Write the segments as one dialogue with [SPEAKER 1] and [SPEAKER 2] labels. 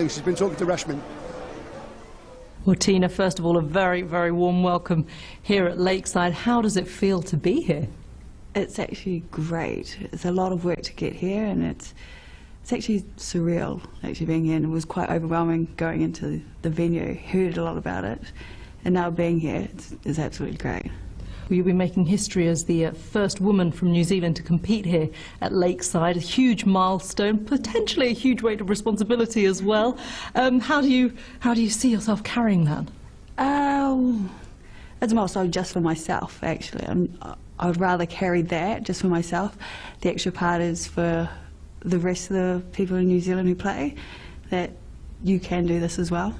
[SPEAKER 1] She's been talking to Rashmin.
[SPEAKER 2] Well, Tina, first of all, a very, very warm welcome here at Lakeside. How does it feel to be here?
[SPEAKER 3] It's actually great. It's a lot of work to get here, and it's actually surreal, actually being here, and it was quite overwhelming going into the venue. Heard a lot about it, and now being here is absolutely great.
[SPEAKER 2] Well, you'll be making history as the first woman from New Zealand to compete here at Lakeside, a huge milestone, potentially a huge weight of responsibility as well. How do you see yourself carrying that?
[SPEAKER 3] It's a milestone just for myself, actually. I would rather carry that just for myself. The extra part is for the rest of the people in New Zealand who play, that you can do this as well.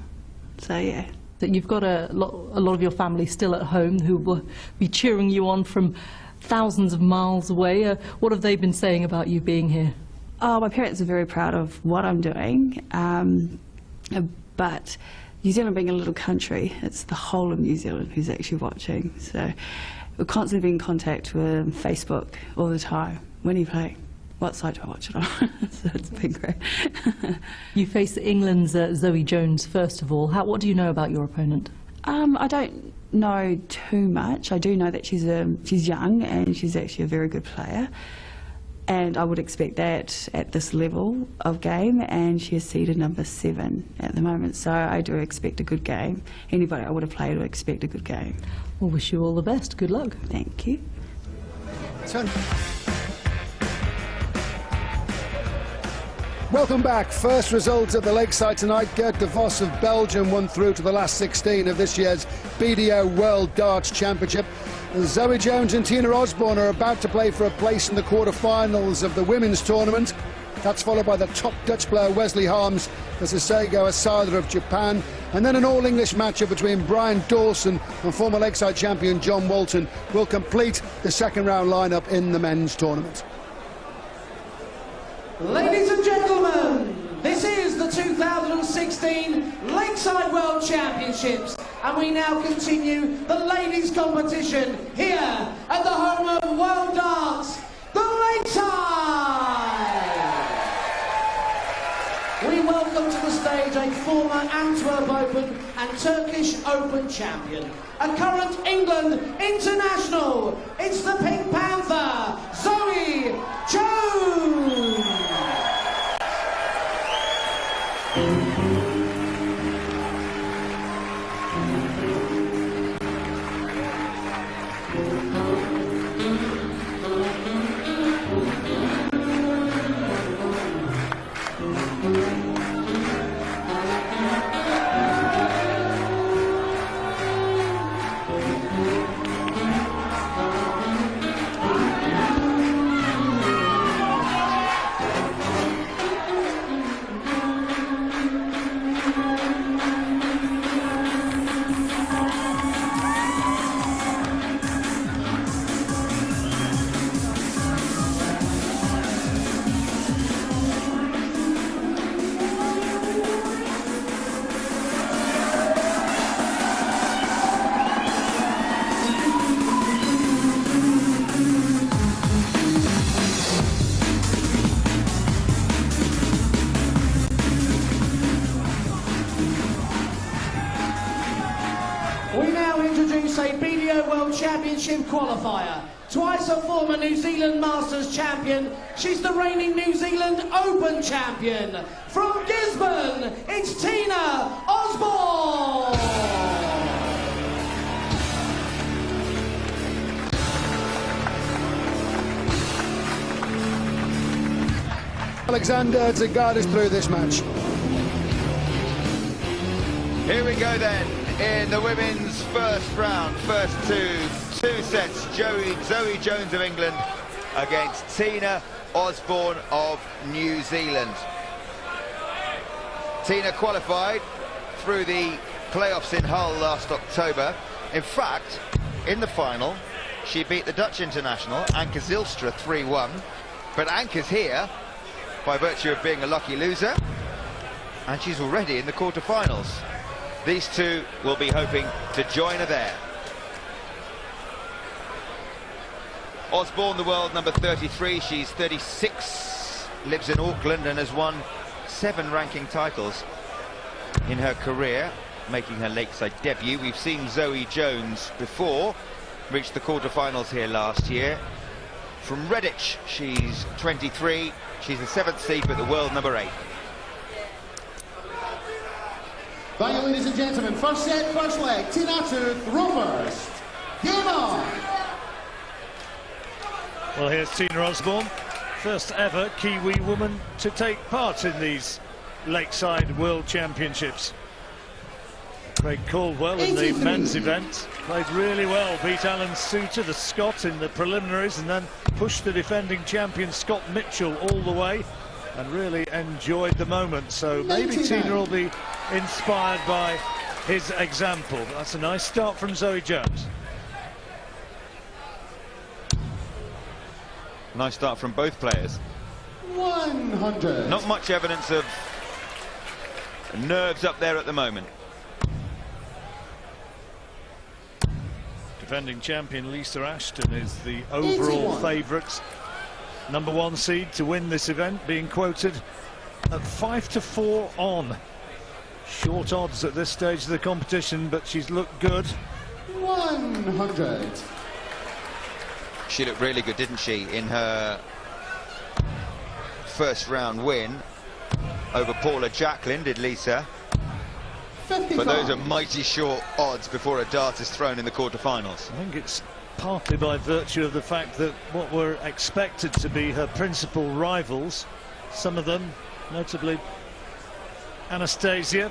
[SPEAKER 3] So, yeah.
[SPEAKER 2] That you've got a lot of your family still at home who will be cheering you on from thousands of miles away. What have they been saying about you being here?
[SPEAKER 3] Oh, my parents are very proud of what I'm doing, but New Zealand being a little country, it's the whole of New Zealand who's actually watching. So we're constantly being in contact with Facebook all the time. When are you playing? What side do I watch it on? So it's been great.
[SPEAKER 2] You face England's Zoe Jones first of all. What do you know about your opponent?
[SPEAKER 3] I don't know too much. I do know that she's young and she's actually a very good player, and I would expect that at this level of game, and she is seeded number 7 at the moment, so I do expect a good game. Anybody I would have played would expect a good game.
[SPEAKER 2] We'll wish you all the best. Good luck.
[SPEAKER 3] Thank you.
[SPEAKER 1] Welcome back. First result at the Lakeside tonight. Gert de Vos of Belgium won through to the last 16 of this year's BDO World Darts Championship. Zoe Jones and Tina Osborne are about to play for a place in the quarter-finals of the women's tournament. That's followed by the top Dutch player Wesley Harms versus Seigo Asada of Japan. And then an all-English matchup between Brian Dawson and former Lakeside champion John Walton will complete the second-round lineup in the men's tournament.
[SPEAKER 4] Ladies and gentlemen, this is the 2016 Lakeside World Championships, and we now continue the ladies' competition here at the home of World Darts, the Lakeside! We welcome to the stage a former Antwerp Open and Turkish Open champion, a current England international. It's the Pink Panther, Zoe Jones! We now introduce a BDO World Championship qualifier. Twice a former New Zealand Masters champion, she's the reigning New Zealand Open champion. From Gisborne, it's Tina Osborne!
[SPEAKER 1] Alexander to guide us through this match.
[SPEAKER 5] Here we go then, in the women's first round, first two sets. Zoe Jones of England against Tina Osborne of New Zealand. Tina qualified through the playoffs in Hull last October. In fact, in the final, she beat the Dutch international, Anke Zylstra, 3-1. But Anke's here by virtue of being a lucky loser, and she's already in the quarter-finals. These two will be hoping to join her there. Osborne, the world number 33, she's 36, lives in Auckland and has won 7 ranking titles. in her career, making her Lakeside debut. We've seen Zoe Jones before, reach the quarterfinals here last year. From Redditch, she's 23. She's the 7th seed, but the world number 8.
[SPEAKER 4] Thank you, ladies and gentlemen. First set, first leg. Tina to throw first. Game on!
[SPEAKER 6] Well, here's Tina Osborne, first ever Kiwi woman to take part in these Lakeside World Championships. Craig Caldwell in the men's event played really well, beat Alan Suter, the Scot, in the preliminaries, and then pushed the defending champion Scott Mitchell all the way and really enjoyed the moment. So maybe Tina will be inspired by his example. That's a nice start from Zoe Jones.
[SPEAKER 5] Nice start from both players.
[SPEAKER 4] 100.
[SPEAKER 5] Not much evidence of nerves up there at the moment.
[SPEAKER 6] Defending champion Lisa Ashton is the overall favourite, #1 seed to win this event, being quoted at 5-4 on. Short odds at this stage of the competition, but she's looked good.
[SPEAKER 4] 100.
[SPEAKER 5] She looked really good, didn't she, in her first round win over Paula Jacklin, did Lisa.
[SPEAKER 4] 55.
[SPEAKER 5] But those are mighty short odds before a dart is thrown in the quarterfinals.
[SPEAKER 6] I think it's partly by virtue of the fact that what were expected to be her principal rivals, some of them, notably Anastasia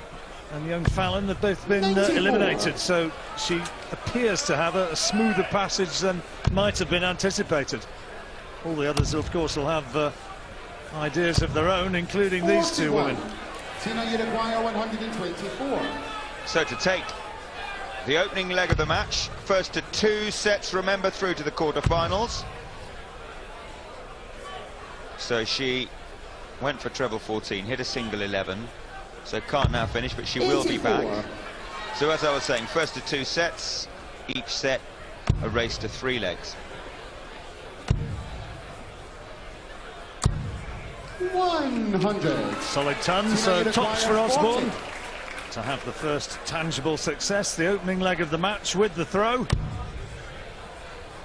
[SPEAKER 6] and young Fallon, have both been eliminated, so she appears to have a smoother passage than might have been anticipated. All the others, of course, will have ideas of their own, including these two women.
[SPEAKER 4] Tina, you require 124.
[SPEAKER 5] So to take the opening leg of the match, first to 2 sets, remember, through to the quarterfinals. So she went for treble 14, hit a single 11, so can't now finish, but she will be back. So as I was saying, first to 2 sets, each set a race to 3 legs.
[SPEAKER 4] 100.
[SPEAKER 6] Solid ton, so tops for Osborne to have the first tangible success, the opening leg of the match with the throw.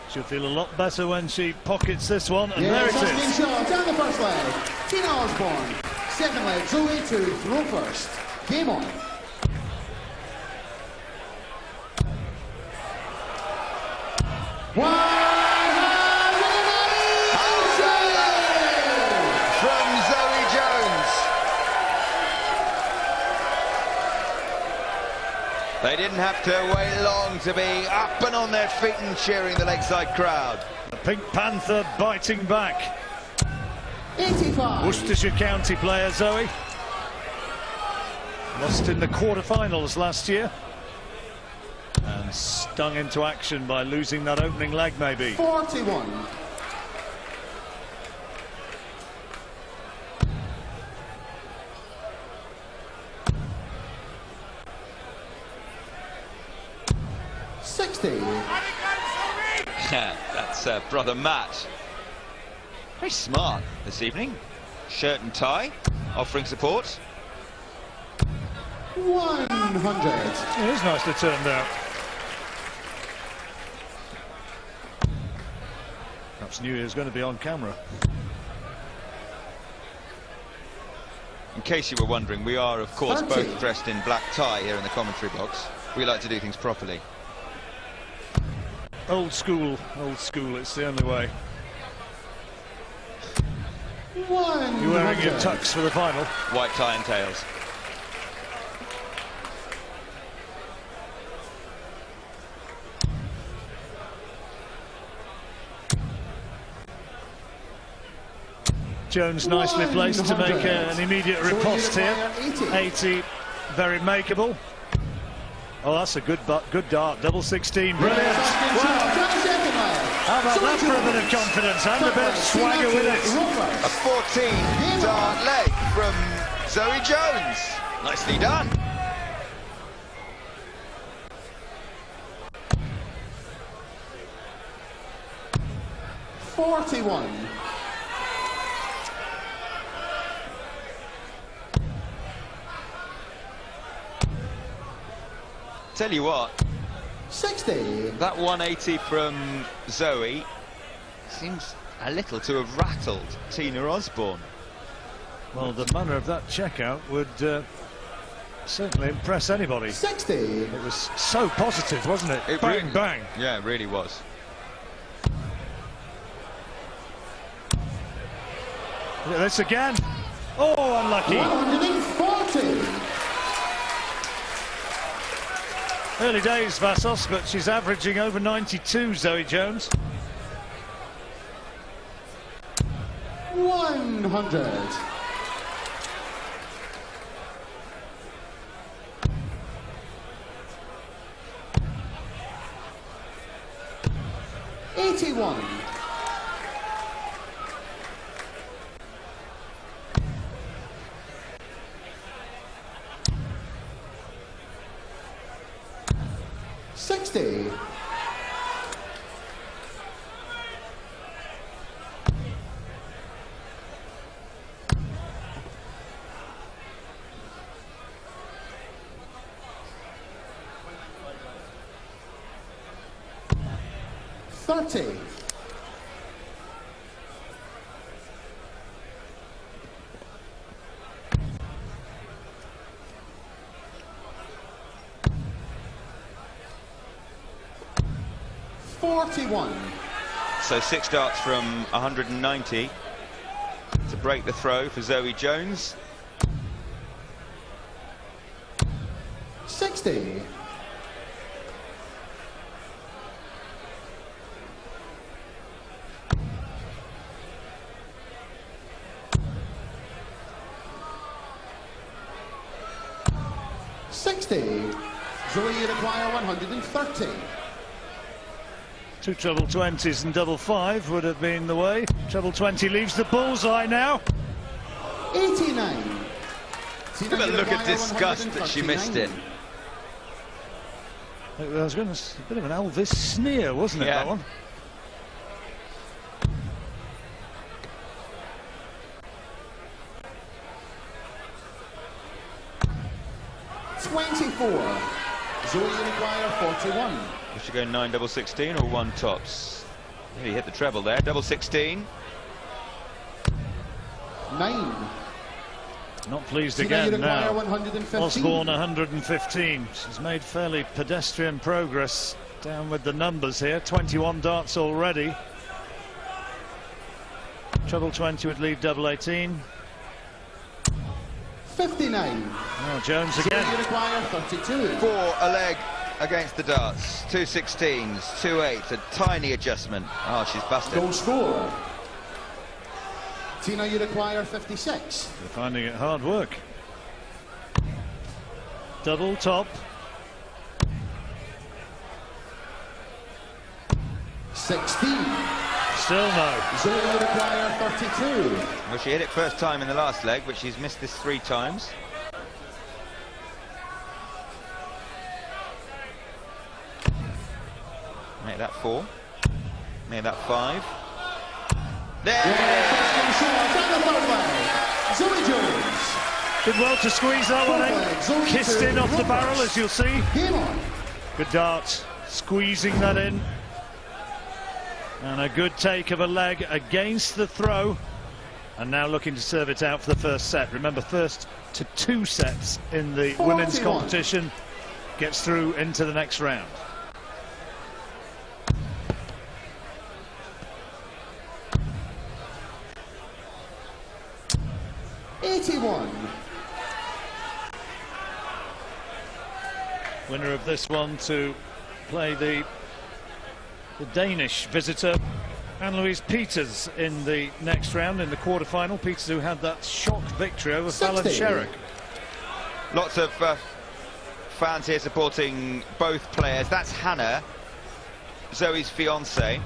[SPEAKER 6] She'll feel a lot better when she pockets this one, and there it is.
[SPEAKER 4] Shot down the first leg. Tina Osborne. Second leg, Zoe to throw first. Game on.
[SPEAKER 5] From Zoe Jones. They didn't have to wait long to be up and on their feet and cheering the Lakeside crowd.
[SPEAKER 6] The Pink Panther biting back.
[SPEAKER 4] 85.
[SPEAKER 6] Worcestershire County player Zoe. Lost in the quarterfinals last year. And stung into action by losing that opening leg, maybe.
[SPEAKER 4] 41.
[SPEAKER 5] That's brother Matt. Very smart this evening. Shirt and tie, offering support.
[SPEAKER 4] 100.
[SPEAKER 6] It is nicely turned out. Perhaps knew he was going to be on camera.
[SPEAKER 5] In case you were wondering, we are, of course, both dressed in black tie here in the commentary box. We like to do things properly.
[SPEAKER 6] Old school, it's the only way. You're wearing your tux for the final.
[SPEAKER 5] White tie and tails.
[SPEAKER 6] Jones nicely placed to make an immediate riposte here. 80, very makeable. Oh, that's a good dart, double 16, brilliant. Wow. How about that for a bit of confidence and a bit of swagger with it.
[SPEAKER 5] A 14-dart leg from Zoe Jones. Nicely done.
[SPEAKER 4] $41.
[SPEAKER 7] Tell you what,
[SPEAKER 1] 60.
[SPEAKER 7] that 180 from Zoe seems a little to have rattled Tina Osborne.
[SPEAKER 6] Well, the manner of that checkout would certainly impress anybody.
[SPEAKER 1] 60.
[SPEAKER 6] It was so positive, wasn't it?
[SPEAKER 7] It
[SPEAKER 6] Bang,
[SPEAKER 7] really,
[SPEAKER 6] bang.
[SPEAKER 7] Yeah, it really was.
[SPEAKER 6] Look at this again. Oh, unlucky.
[SPEAKER 1] 140.
[SPEAKER 6] Early days, Vassos, but she's averaging over 92, Zoe Jones.
[SPEAKER 1] 100. $81. 60. 30. 41.
[SPEAKER 7] So 6 darts from 190 to break the throw for Zoe Jones.
[SPEAKER 1] 60. 60. Zoe require 130.
[SPEAKER 6] 2 treble 20s and double 5 would have been the way. Treble 20 leaves the bullseye now.
[SPEAKER 1] 89.
[SPEAKER 7] Have a look at disgust that she missed it.
[SPEAKER 6] I was going to a bit of an Elvis sneer, wasn't it,
[SPEAKER 7] Yeah.
[SPEAKER 6] that one?
[SPEAKER 1] $24. Zoe require 41.
[SPEAKER 7] We should go 9 double 16 or 1 tops. He hit the treble there. Double 16.
[SPEAKER 1] 9.
[SPEAKER 6] Not pleased
[SPEAKER 1] Tina,
[SPEAKER 6] again
[SPEAKER 1] you require
[SPEAKER 6] now.
[SPEAKER 1] 115.
[SPEAKER 6] Osborne 115. She's made fairly pedestrian progress down with the numbers here. 21 darts already. Treble 20 would leave double 18.
[SPEAKER 1] 59.
[SPEAKER 6] Oh, Jones
[SPEAKER 1] Zoe
[SPEAKER 6] again.
[SPEAKER 1] require 32.
[SPEAKER 5] 4 a leg against the darts. 2 16s, 2 8s, a tiny adjustment. Oh, she's busted.
[SPEAKER 1] Goal score. Tina, you require 56.
[SPEAKER 6] They're finding it hard work. Double top.
[SPEAKER 1] 16.
[SPEAKER 6] Still no.
[SPEAKER 1] Zoe require 32.
[SPEAKER 5] Well, she hit it first time in the last leg, but she's missed this 3 times. Make that 4. Make that 5. There!
[SPEAKER 1] Zoe Jones.
[SPEAKER 6] Did well to squeeze that one in. Kissed in off the barrel, as you'll see.
[SPEAKER 1] Game on.
[SPEAKER 6] Good dart. Squeezing that in. And a good take of a leg against the throw. And now looking to serve it out for the first set. Remember, first to 2 sets in the women's competition gets through into the next round. Winner of this one to play the Danish visitor, Anne-Louise Peters, in the next round, in the quarter-final. Peters, who had that shock victory over Fallon Sherrock.
[SPEAKER 5] Lots of fans here supporting both players. That's Hannah, Zoe's fiance.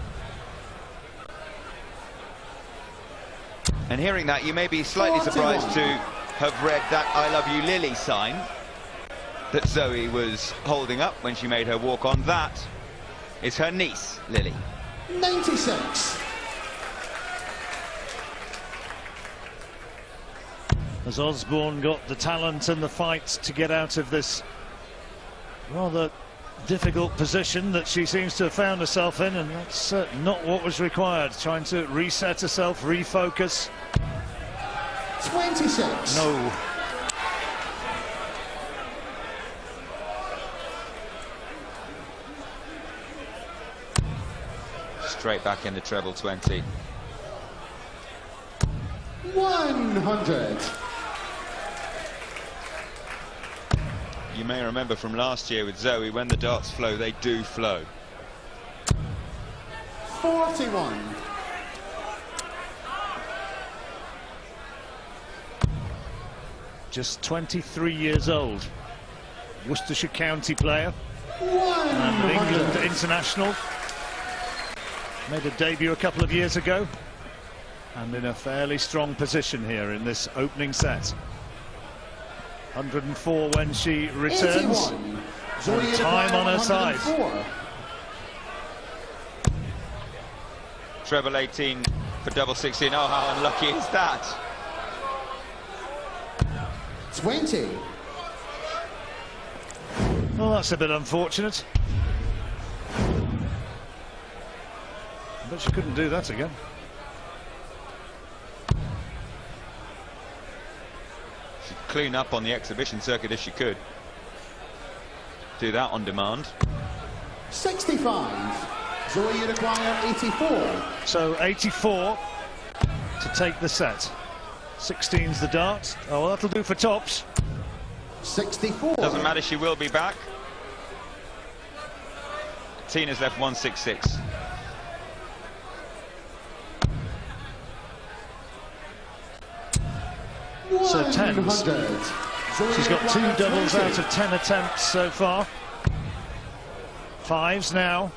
[SPEAKER 5] And hearing that, you may be slightly surprised to have read that I love you Lily sign that Zoe was holding up when she made her walk on. That is her niece, Lily.
[SPEAKER 1] 96.
[SPEAKER 6] As Osborne got the talent and the fight to get out of this Rather difficult position that she seems to have found herself in, and that's not what was required. Trying to reset herself, refocus.
[SPEAKER 1] 26.
[SPEAKER 6] No.
[SPEAKER 7] Straight back into treble 20.
[SPEAKER 1] 100.
[SPEAKER 7] You may remember from last year with Zoe, when the darts flow, they do flow.
[SPEAKER 1] 41.
[SPEAKER 6] Just 23 years old. Worcestershire County player. And England
[SPEAKER 1] 100.
[SPEAKER 6] international. Made a debut a couple of years ago. And in a fairly strong position here in this opening set. 104 when she returns.
[SPEAKER 1] 81.
[SPEAKER 6] And time on her side.
[SPEAKER 1] 104.
[SPEAKER 7] Treble 18 for double 16. Oh, how unlucky is that?
[SPEAKER 1] 20.
[SPEAKER 6] Well, that's a bit unfortunate. But she couldn't do that again.
[SPEAKER 7] She'd clean up on the exhibition circuit if she could. Do that on demand.
[SPEAKER 1] 65. Zoe, you require 84.
[SPEAKER 6] So 84 to take the set. 16's the dart. Oh, well, that'll do for tops.
[SPEAKER 1] 64.
[SPEAKER 7] Doesn't matter, she will be back. Tina's left 166.
[SPEAKER 6] So 10s.
[SPEAKER 1] 100. Zoe,
[SPEAKER 6] She's
[SPEAKER 1] you
[SPEAKER 6] got 2
[SPEAKER 1] require
[SPEAKER 6] doubles
[SPEAKER 1] 20.
[SPEAKER 6] out of 10 attempts so far. 5s now.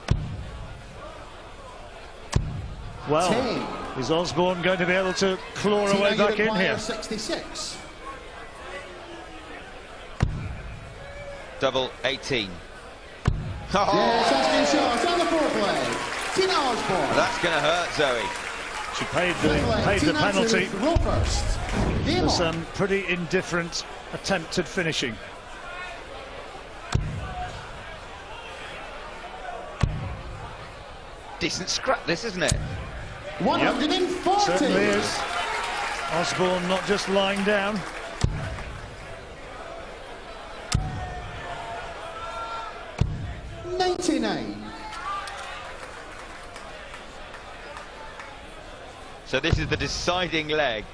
[SPEAKER 6] Well,
[SPEAKER 1] 10.
[SPEAKER 6] is Osborne going to be able to claw her
[SPEAKER 1] Tina,
[SPEAKER 6] way
[SPEAKER 1] you
[SPEAKER 6] back in
[SPEAKER 1] require
[SPEAKER 6] here?
[SPEAKER 1] 66.
[SPEAKER 7] Double 18.
[SPEAKER 1] Yes, that's been shot on the fourth leg. Tina Osborne.
[SPEAKER 7] That's going to hurt Zoe.
[SPEAKER 6] She paid
[SPEAKER 1] Fifth leg,
[SPEAKER 6] the
[SPEAKER 1] Tina
[SPEAKER 6] penalty.
[SPEAKER 1] to roll first. Game
[SPEAKER 6] For
[SPEAKER 1] on.
[SPEAKER 6] some pretty indifferent attempted finishing.
[SPEAKER 7] Decent scrap this, isn't it?
[SPEAKER 1] 140.
[SPEAKER 6] Certainly is. Osborne not just lying down.
[SPEAKER 7] So this is the deciding leg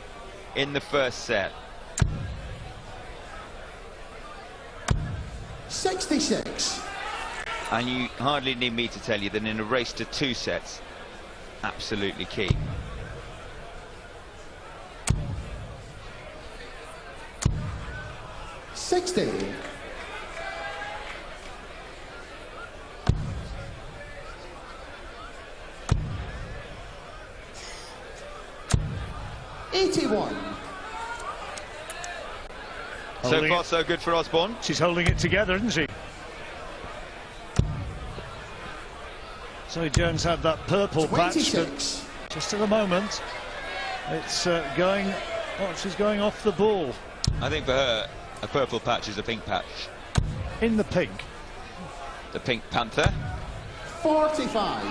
[SPEAKER 7] in the first set.
[SPEAKER 1] 66.
[SPEAKER 7] And you hardly need me to tell you that in a race to 2 sets, absolutely key.
[SPEAKER 1] $60. $81.
[SPEAKER 7] So far, so good for Osborne.
[SPEAKER 6] She's holding it together, isn't she? Zoe Jones had that purple patch, but
[SPEAKER 1] 26.
[SPEAKER 6] just at the moment, it's going. Oh, she's going off the ball.
[SPEAKER 7] I think for her, a purple patch is a pink patch.
[SPEAKER 6] In the pink.
[SPEAKER 7] The Pink Panther.
[SPEAKER 1] 45.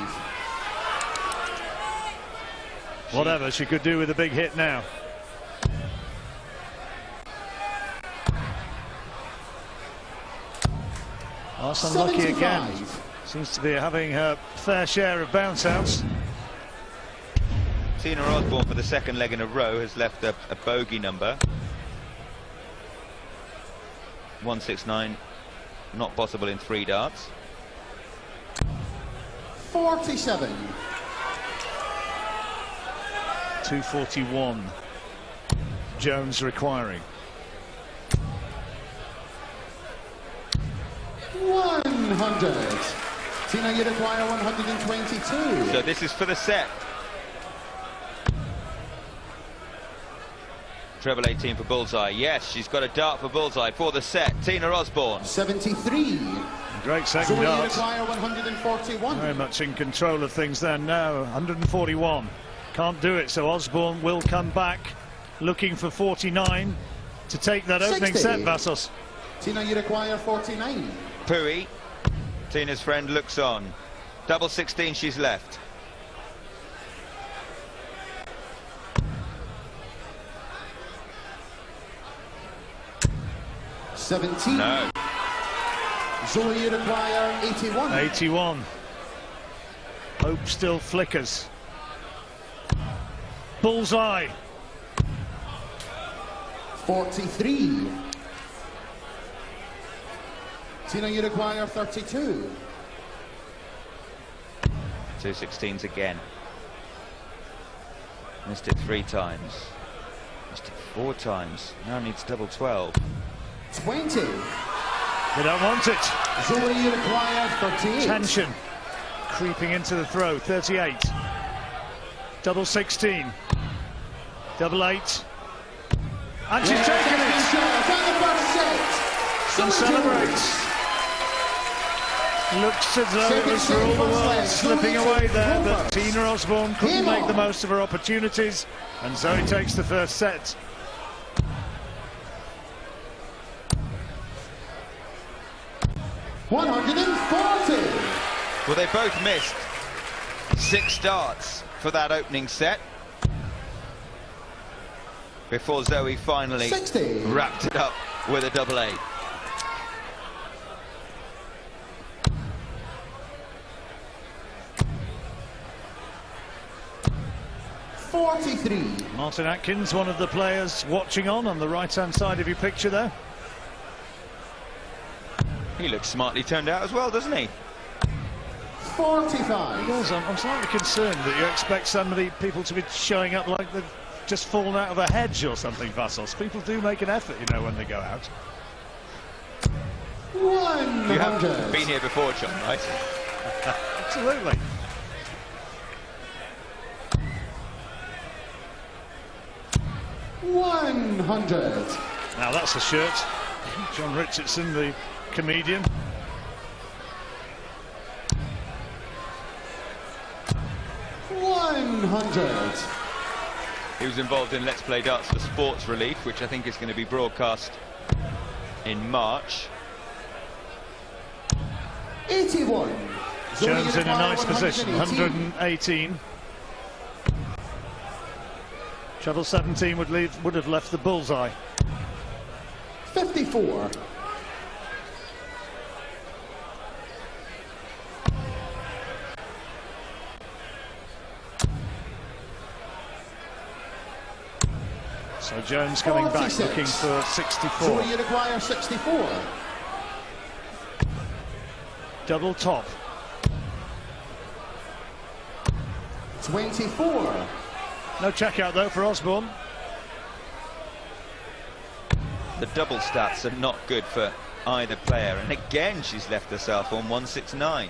[SPEAKER 6] Whatever she could do with a big hit now. That's unlucky
[SPEAKER 1] 75.
[SPEAKER 6] again. Seems to be having her fair share of bounce outs.
[SPEAKER 7] Tina Osborne, for the second leg in a row, has left a bogey number. 169, not possible in 3 darts.
[SPEAKER 1] 47.
[SPEAKER 6] 241. Jones requiring.
[SPEAKER 1] 100. Tina, you require 122.
[SPEAKER 7] So this is for the set. Treble 18 for bullseye. Yes, she's got a dart for bullseye for the set. Tina Osborne.
[SPEAKER 1] 73.
[SPEAKER 6] Great second
[SPEAKER 1] Zoe, you
[SPEAKER 6] dart.
[SPEAKER 1] require 141.
[SPEAKER 6] Very much in control of things there now. 141. Can't do it, so Osborne will come back looking for 49 to take that opening
[SPEAKER 1] 60.
[SPEAKER 6] set, Vassos.
[SPEAKER 1] Tina, you require 49.
[SPEAKER 7] Pui. Tina's friend looks on. Double 16 she's left. No.
[SPEAKER 4] Zoe Uruguayer, 81.
[SPEAKER 6] 81. Hope still flickers. Bullseye.
[SPEAKER 4] 43. Tina Uruguayer, 32.
[SPEAKER 7] 2 16s again. Missed it 3 times. Missed it 4 times. Now needs double 12.
[SPEAKER 4] 20.
[SPEAKER 6] They don't want it.
[SPEAKER 4] Zoe Uruguayer, 38.
[SPEAKER 6] Tension creeping into the throw. 38. Double 16. Double 8. And she's taken it. And celebrates. Looks as though it was for all the world slipping away there, but Tina Osborne couldn't make the most of her opportunities, and Zoe takes the first set.
[SPEAKER 7] Well, they both missed 6 starts for that opening set before Zoe finally
[SPEAKER 4] 60.
[SPEAKER 7] wrapped it up with a double 8.
[SPEAKER 6] Martin Atkins, one of the players watching on the right-hand side of your picture there.
[SPEAKER 7] He looks smartly turned out as well, doesn't he?
[SPEAKER 4] 45.
[SPEAKER 6] He does. I'm slightly concerned that you expect people to be showing up like they've just fallen out of a hedge or something, Vassos. People do make an effort, you know, when they go out.
[SPEAKER 4] 100.
[SPEAKER 7] You haven't been here before, John, right?
[SPEAKER 6] Absolutely. Now that's a shirt. John Richardson, the comedian.
[SPEAKER 7] He was involved in Let's Play Darts for Sports Relief, which I think is going to be broadcast in March.
[SPEAKER 4] 81.
[SPEAKER 6] Jones in a nice position, 118. Treble 17 would have left the bullseye.
[SPEAKER 4] 54.
[SPEAKER 6] So Jones coming back
[SPEAKER 4] 46.
[SPEAKER 6] looking for 64.
[SPEAKER 4] Zoe Uruguayer, 64.
[SPEAKER 6] Double top.
[SPEAKER 4] 24.
[SPEAKER 6] No check out though for Osborne.
[SPEAKER 7] The double stats are not good for either player, and again she's left herself on 169.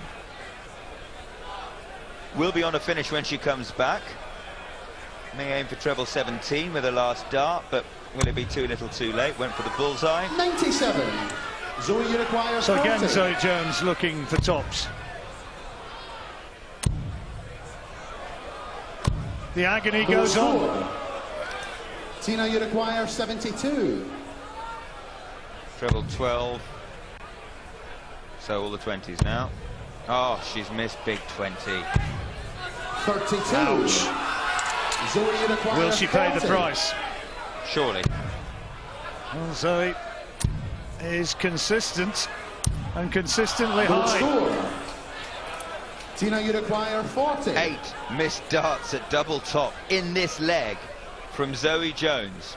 [SPEAKER 7] Will be on a finish when she comes back. May aim for treble 17 with her last dart, but will it be too little too late? Went for the bullseye.
[SPEAKER 4] 97. Zoe Uruguayer,
[SPEAKER 6] So again
[SPEAKER 4] 40.
[SPEAKER 6] Zoe Jones looking for tops. The agony goes on.
[SPEAKER 4] Tina Uruguayer, 72.
[SPEAKER 7] Treble 12. So all the 20s now. Oh, she's missed big 20.
[SPEAKER 4] 32.
[SPEAKER 6] Ouch.
[SPEAKER 4] Zoe Uruguayer,
[SPEAKER 6] Will she pay the
[SPEAKER 4] 40.
[SPEAKER 6] price?
[SPEAKER 7] Surely.
[SPEAKER 6] Well, Zoe is consistent and consistently
[SPEAKER 4] Good
[SPEAKER 6] high.
[SPEAKER 4] score. Tina Uruguayer, 40.
[SPEAKER 7] 8 missed darts at double top in this leg from Zoe Jones.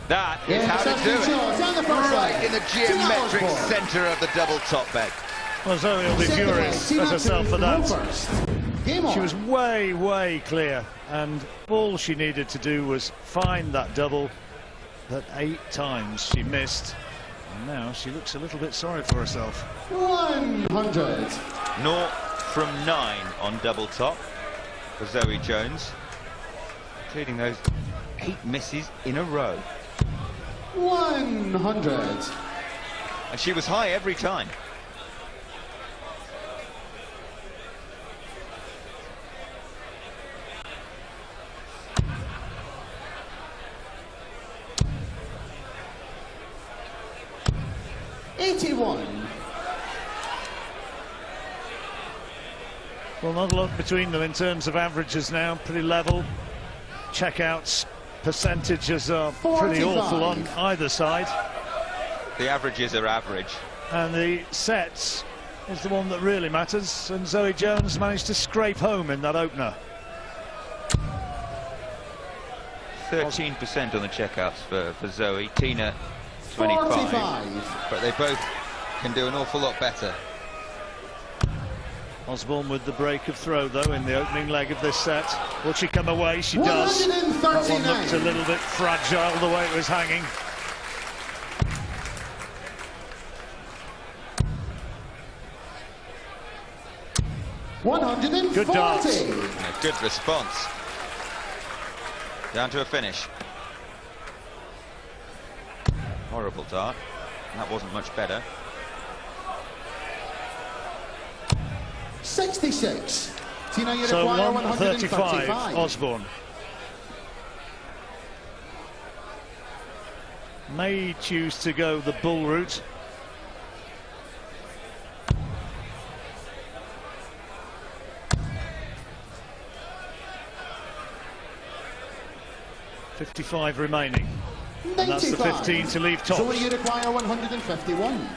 [SPEAKER 7] That is
[SPEAKER 4] Yeah,
[SPEAKER 7] how to do
[SPEAKER 4] Jones on the
[SPEAKER 7] it.
[SPEAKER 4] first
[SPEAKER 7] Right
[SPEAKER 4] leg.
[SPEAKER 7] in the
[SPEAKER 4] Tina
[SPEAKER 7] geometric
[SPEAKER 4] Osborne.
[SPEAKER 7] centre of the double top bed.
[SPEAKER 6] Well, Zoe will be
[SPEAKER 4] Second
[SPEAKER 6] furious
[SPEAKER 4] leg, Tina
[SPEAKER 6] at herself for that.
[SPEAKER 4] first. Game on.
[SPEAKER 6] She was way clear, and all she needed to do was find that double that 8 times she missed, and now she looks a little bit sorry for herself.
[SPEAKER 4] 100.
[SPEAKER 7] 0 from 9 on double top for Zoe Jones, including those 8 misses in a row.
[SPEAKER 4] 100.
[SPEAKER 7] And she was high every time.
[SPEAKER 6] Well, not a lot between them in terms of averages now, pretty level. Checkouts percentages are pretty
[SPEAKER 1] 45.
[SPEAKER 6] awful on either side.
[SPEAKER 7] The averages are average.
[SPEAKER 6] And the sets is the one that really matters, and Zoe Jones managed to scrape home in that opener.
[SPEAKER 7] 13% on the checkouts for Zoe. Tina 25.
[SPEAKER 1] 45.
[SPEAKER 5] But they both can do an awful lot better.
[SPEAKER 6] Osborne with the break of throw, though, in the opening leg of this set. Will she come away? She does. That one looked a little bit fragile the way it was hanging.
[SPEAKER 1] Good
[SPEAKER 6] darts.
[SPEAKER 5] And a good response. Down to a finish. Horrible dart. That wasn't much better.
[SPEAKER 1] 66. Tina, you
[SPEAKER 6] So
[SPEAKER 1] require
[SPEAKER 6] 135,
[SPEAKER 1] 135.
[SPEAKER 6] Osborne. May choose to go the bull route. .55 remaining. And that's the 15 to leave tops.
[SPEAKER 1] So you require 151.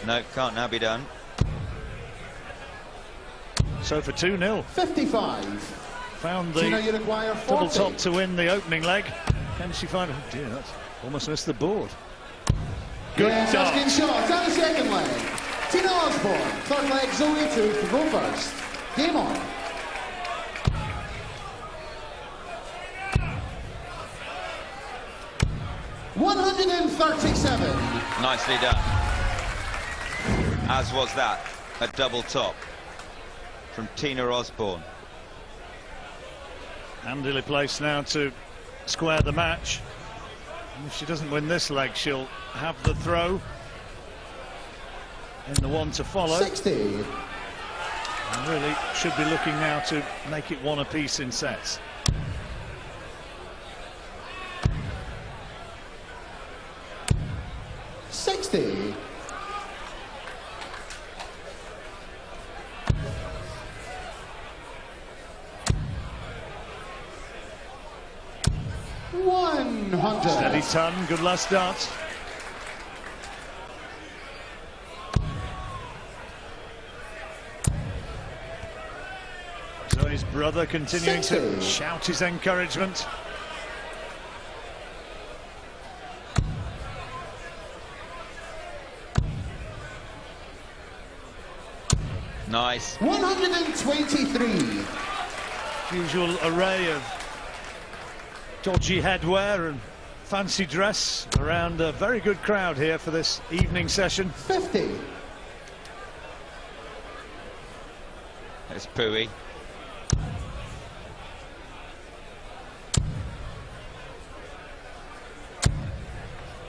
[SPEAKER 7] No, can't now be done.
[SPEAKER 6] So for 2-0.
[SPEAKER 1] 55.
[SPEAKER 6] Found
[SPEAKER 1] Tina,
[SPEAKER 6] the
[SPEAKER 1] you require 40.
[SPEAKER 6] double top to win the opening leg. Can she find... Oh dear, that's almost missed the board. Good
[SPEAKER 1] Yes,
[SPEAKER 6] dart.
[SPEAKER 1] asking shots and the second leg. Tina Osborne. Third leg, Zoe to go first. Game on. $137.
[SPEAKER 7] Nicely done. As was that, a double top from Tina Osborne.
[SPEAKER 6] Handily placed now to square the match. And if she doesn't win this leg, she'll have the throw in the one to follow.
[SPEAKER 1] 60.
[SPEAKER 6] And really should be looking now to make it one apiece in sets. Steady ton, good last dart. So his brother continuing to shout his encouragement.
[SPEAKER 5] Nice.
[SPEAKER 1] 123.
[SPEAKER 6] Usual array of dodgy headwear and fancy dress around a very good crowd here for this evening session.
[SPEAKER 1] 50.
[SPEAKER 7] There's Pui.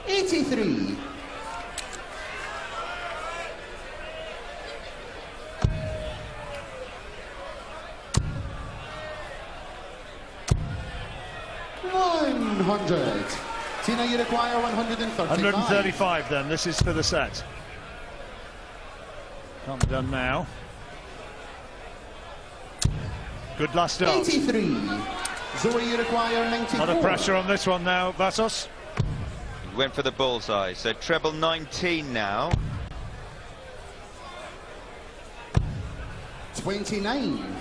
[SPEAKER 1] $83. $100. Tina, you require 135.
[SPEAKER 6] 135 then, this is for the set. Can't be done now. Good last dart.
[SPEAKER 1] 83. Zoe, you require 94.
[SPEAKER 6] A lot of pressure on this one now, Vasos.
[SPEAKER 5] He went for the bullseye, so treble 19 now.
[SPEAKER 1] 29.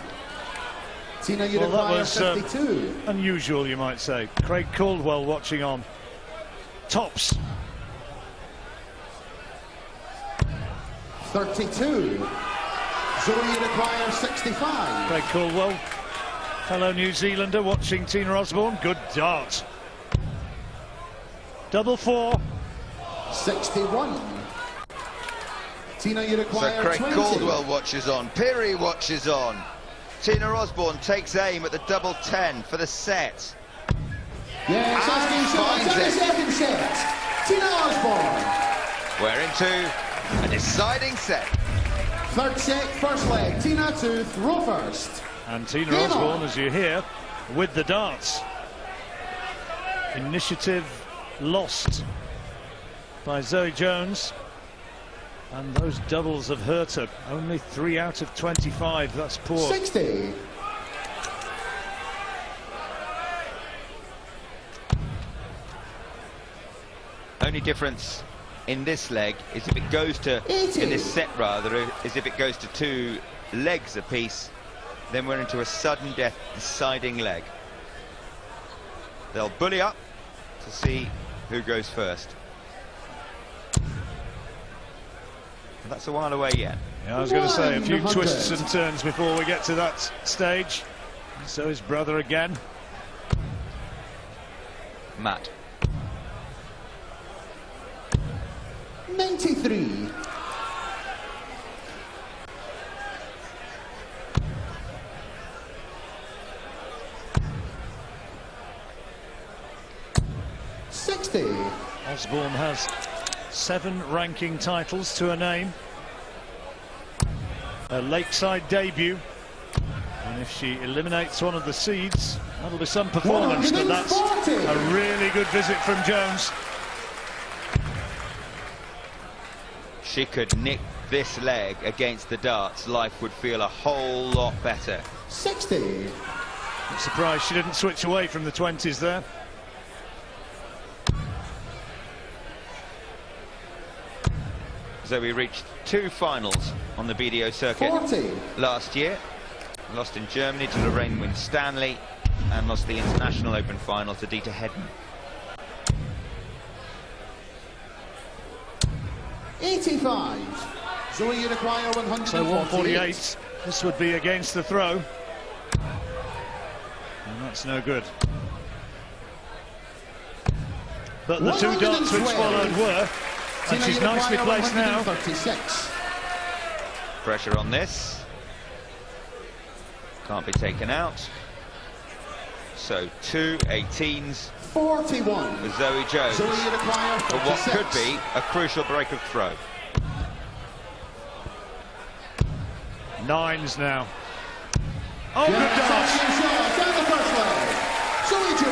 [SPEAKER 1] Tina, you
[SPEAKER 6] Well, that
[SPEAKER 1] require
[SPEAKER 6] was
[SPEAKER 1] 52.
[SPEAKER 6] unusual, you might say. Craig Caldwell watching on. Tops.
[SPEAKER 1] 32. Zoe, you require 65.
[SPEAKER 6] Craig Caldwell, fellow New Zealander, watching Tina Osborne. Good dart. Double four.
[SPEAKER 1] 61. Tina, you
[SPEAKER 5] So
[SPEAKER 1] require
[SPEAKER 5] Craig
[SPEAKER 1] 20.
[SPEAKER 5] Caldwell watches on. Peary watches on. Tina Osborne takes aim at the double 10 for the set.
[SPEAKER 1] Yes, asking shots
[SPEAKER 5] finds
[SPEAKER 1] and the
[SPEAKER 5] it.
[SPEAKER 1] second set. Tina Osborne.
[SPEAKER 5] We're into a deciding set.
[SPEAKER 1] Third set, first leg. Tina to throw first.
[SPEAKER 6] And Tina
[SPEAKER 1] Game
[SPEAKER 6] Osborne,
[SPEAKER 1] on.
[SPEAKER 6] as you hear, with the darts. Initiative lost by Zoe Jones. And those doubles have hurt her. Only 3 out of 25. That's poor.
[SPEAKER 1] 60.
[SPEAKER 7] Only difference in this leg is if it goes to, in this set rather, is if it goes to 2 legs apiece, then we're into a sudden death deciding leg. They'll bully up to see who goes first. But that's a while away yet.
[SPEAKER 6] Yeah, I was going to say a few twists and turns before we get to that stage. So his brother again.
[SPEAKER 7] Matt.
[SPEAKER 1] 93.
[SPEAKER 6] Osborne has 7 ranking titles to her name. A Lakeside debut. And if she eliminates one of the seeds, that'll be some performance, but that's a really good visit from Jones.
[SPEAKER 7] She could nick this leg against the darts, life would feel a whole lot better.
[SPEAKER 1] 60.
[SPEAKER 6] I'm surprised she didn't switch away from the 20s there.
[SPEAKER 7] So we reached 2 finals on the BDO circuit
[SPEAKER 1] 40.
[SPEAKER 7] last year. Lost in Germany to Lorraine Winstanley and lost the International Open final to Dieter Hedden.
[SPEAKER 1] 85. Zoe, you require 148.
[SPEAKER 6] So 148. This would be against the throw. And that's no good. But the 2 darts which followed were. And she's nicely placed now.
[SPEAKER 7] Pressure on this. Can't be taken out. So 2 18s
[SPEAKER 1] 41
[SPEAKER 7] for Zoe Jones.
[SPEAKER 1] Zoe, you require 46.
[SPEAKER 7] For what could be a crucial break of throw.
[SPEAKER 6] 9s now. Oh, good dart!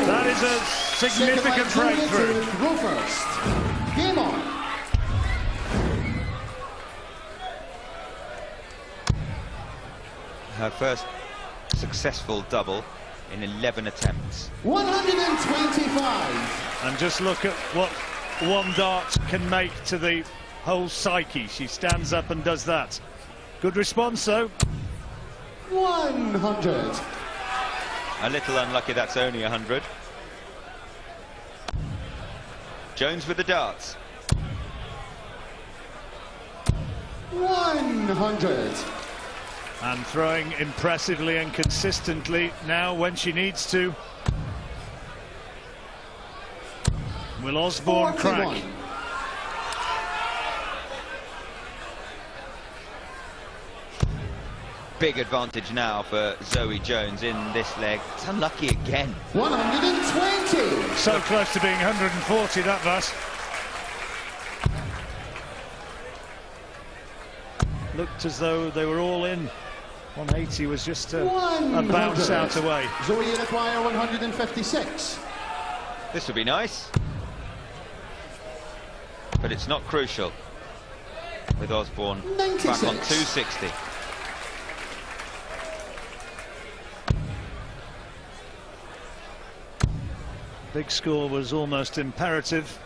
[SPEAKER 6] That is a significant breakthrough.
[SPEAKER 1] Go first. Game on.
[SPEAKER 7] Her first successful double in 11 attempts.
[SPEAKER 1] 125.
[SPEAKER 6] And just look at what 1 dart can make to the whole psyche. She stands up and does that. Good response though.
[SPEAKER 1] 100.
[SPEAKER 7] A little unlucky that's only 100. Jones with the darts.
[SPEAKER 1] 100.
[SPEAKER 6] And throwing impressively and consistently now when she needs to. Will Osborne
[SPEAKER 1] 41.
[SPEAKER 6] crack?
[SPEAKER 7] Big advantage now for Zoe Jones in this leg. It's unlucky again.
[SPEAKER 1] 120.
[SPEAKER 6] So close to being 140, that was. Looked as though they were all in. 180 was just a bounce out away.
[SPEAKER 1] Zoe, you require 156.
[SPEAKER 7] This would be nice. But it's not crucial. With Osborne
[SPEAKER 1] 96.
[SPEAKER 7] back on 260.
[SPEAKER 6] Big score was almost imperative.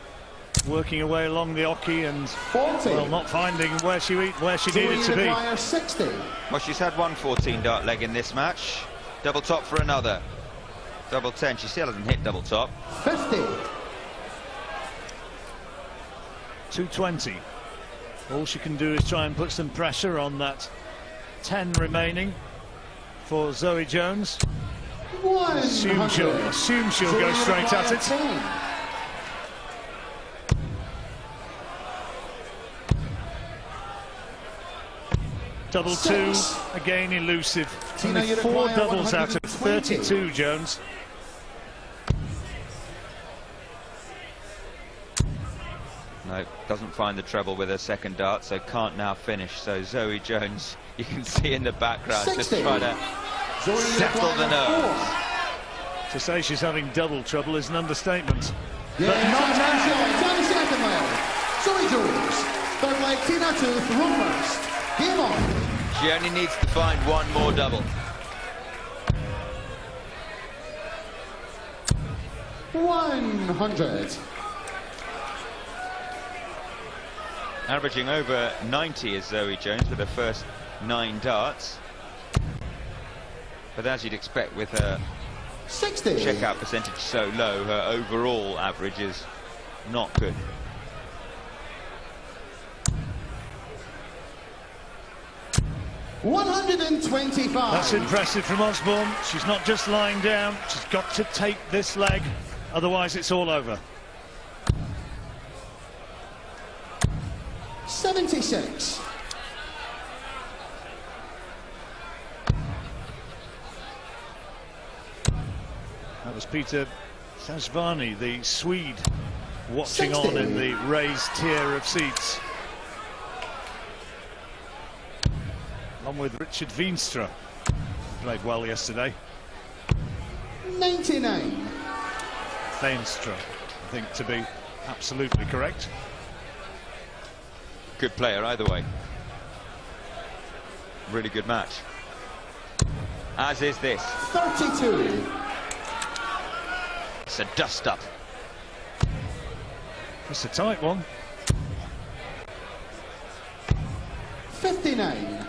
[SPEAKER 6] Working away along the oche and
[SPEAKER 1] 40.
[SPEAKER 6] well, not finding where she
[SPEAKER 1] Zoe,
[SPEAKER 6] needed to
[SPEAKER 1] you
[SPEAKER 6] be.
[SPEAKER 1] require 60.
[SPEAKER 7] Well, she's had 1 14 dart leg in this match. Double top for another. Double 10. She still hasn't hit double top.
[SPEAKER 1] 50.
[SPEAKER 6] 220. All she can do is try and put some pressure on that 10 remaining for Zoe Jones.
[SPEAKER 1] 100.
[SPEAKER 6] Assume she'll
[SPEAKER 1] Zoe,
[SPEAKER 6] go
[SPEAKER 1] you
[SPEAKER 6] straight at
[SPEAKER 1] require
[SPEAKER 6] it.
[SPEAKER 1] 10.
[SPEAKER 6] Double 2, again elusive.
[SPEAKER 1] Tina,
[SPEAKER 6] Only
[SPEAKER 1] you
[SPEAKER 6] 4
[SPEAKER 1] require
[SPEAKER 6] doubles out of
[SPEAKER 1] 120.
[SPEAKER 6] 32, Jones.
[SPEAKER 7] No, doesn't find the treble with her second dart, so can't now finish. So Zoe Jones, you can see in the background,
[SPEAKER 1] 60.
[SPEAKER 7] just trying to
[SPEAKER 1] Zoe, you
[SPEAKER 7] settle the
[SPEAKER 1] require
[SPEAKER 7] nerves.
[SPEAKER 1] 4.
[SPEAKER 6] To say she's having double trouble is an understatement.
[SPEAKER 1] Yeah, not on the second leg. Zoe Jones, third leg Tina 2 from first. Game on.
[SPEAKER 7] She only needs to find one more double.
[SPEAKER 1] 100.
[SPEAKER 7] Averaging over 90 is Zoe Jones with her first 9 darts. But as you'd expect with her
[SPEAKER 1] 60.
[SPEAKER 7] checkout percentage so low, her overall average is not good.
[SPEAKER 1] $125.
[SPEAKER 6] That's impressive from Osborne. She's not just lying down, she's got to take this leg, otherwise it's all over.
[SPEAKER 1] 76.
[SPEAKER 6] That was Peter Sasvani, the Swede, watching
[SPEAKER 1] 60.
[SPEAKER 6] on in the raised tier of seats. Along with Richard Veenstra, who played well yesterday.
[SPEAKER 1] 99.
[SPEAKER 6] Veenstra, I think, to be absolutely correct.
[SPEAKER 7] Good player either way. Really good match. As is this.
[SPEAKER 1] 32.
[SPEAKER 7] It's a dust-up.
[SPEAKER 6] It's a tight one.
[SPEAKER 1] 59.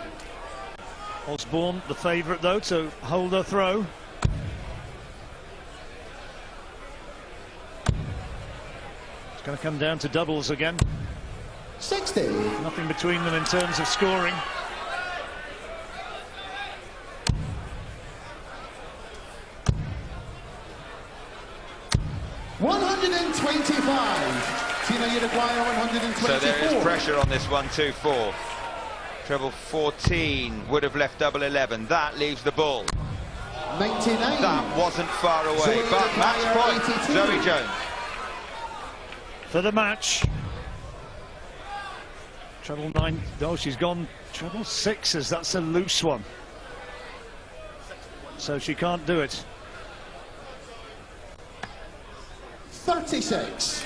[SPEAKER 6] Osborne, the favourite though, to hold her throw. It's going to come down to doubles again.
[SPEAKER 1] 60.
[SPEAKER 6] Nothing between them in terms of scoring.
[SPEAKER 1] $125. Tina, you require 124.
[SPEAKER 7] So there is pressure on this 1-2-4. Treble 14 would have left double 11. That leaves the ball.
[SPEAKER 1] 99.
[SPEAKER 7] That wasn't far away,
[SPEAKER 1] Zoe
[SPEAKER 7] but match
[SPEAKER 1] Dwyer,
[SPEAKER 7] point,
[SPEAKER 1] 82.
[SPEAKER 7] Zoe Jones.
[SPEAKER 6] For the match. Treble 9, oh, she's gone treble 6s, that's a loose one. So she can't do it.
[SPEAKER 1] 36.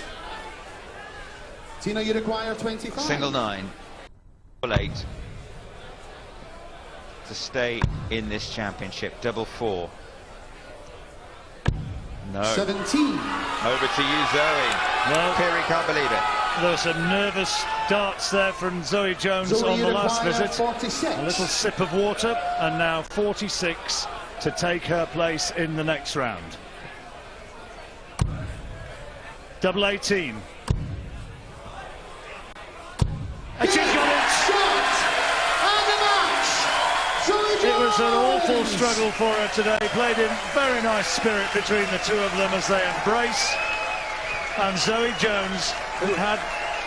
[SPEAKER 1] Tina, you require 25.
[SPEAKER 7] Single 9. Double 8. To stay in this championship. Double 4. No.
[SPEAKER 1] 17.
[SPEAKER 7] Over to you, Zoe.
[SPEAKER 6] Well,
[SPEAKER 7] Perry can't believe it.
[SPEAKER 6] there were some nervous darts there from Zoe Jones
[SPEAKER 1] Zoe,
[SPEAKER 6] on the
[SPEAKER 1] you
[SPEAKER 6] last
[SPEAKER 1] require
[SPEAKER 6] visit.
[SPEAKER 1] 46.
[SPEAKER 6] A little sip of water, and now 46 to take her place in the next round. Double 18. And she's got it!
[SPEAKER 1] Shot! And a match! Zoe
[SPEAKER 6] It was an awful
[SPEAKER 1] Jones!
[SPEAKER 6] struggle for her today. Played in very nice spirit between the two of them as they embrace. And Zoe Jones, who had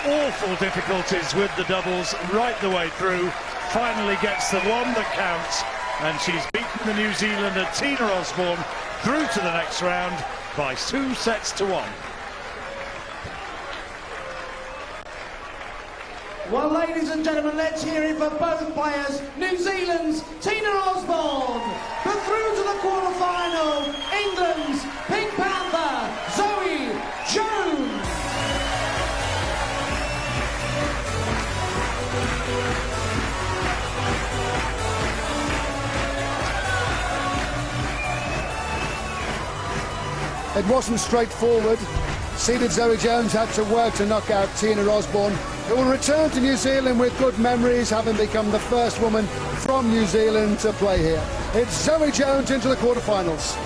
[SPEAKER 6] awful difficulties with the doubles right the way through, finally gets the one that counts, and she's beaten the New Zealander Tina Osborne through to the next round by 2 sets to 1.
[SPEAKER 4] Well, ladies and gentlemen, let's hear it for both players. New Zealand's Tina Osborne, but through to the quarter-final, England's Pink Panther, Zoe Jones.
[SPEAKER 1] It wasn't straightforward. Seeded Zoe Jones had to work to knock out Tina Osborne, who will return to New Zealand with good memories, having become the first woman from New Zealand to play here. It's Zoe Jones into the quarterfinals.